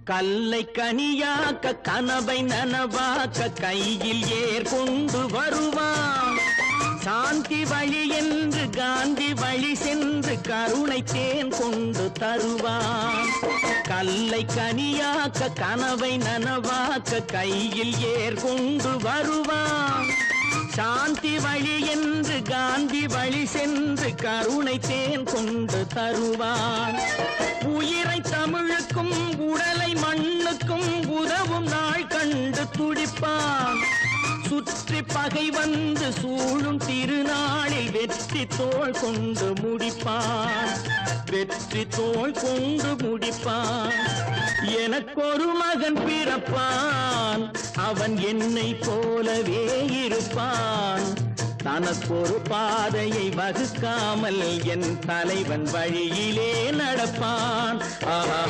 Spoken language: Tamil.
கல்லை கனியாக்க கனவை நனவாக்க கையில் ஏர் கொண்டு வருவான். சாந்தி வழி என்று காந்தி வழி சென்று கருணை தேன் கொண்டு தருவான். கல்லை கனியாக்க கனவை நனவாக்க கையில் ஏர் கொண்டு வருவான். சாந்தி வழி என்று காந்தி வழி சென்று கருணை தேன் கொண்டு தருவான். உயிரை தமிழுக்கும் உடலை மண்ணுக்கும் உதவும் நாள் கண்டு துடிப்பான். சுற்றி பகை வந்து சூழும் திருநாளில் வெற்றி தோள் கொண்டு முடிப்பான். வெற்றி தோள் கொண்டு முடிப்பான். எனக்கொரு மகன் பிறப்பான், அவன் என்னை போலவே இருப்பான். தனக்கொரு பாதையை வகுக்காமல் என் தலைவன் வழியிலே நடப்பான். ஆஹா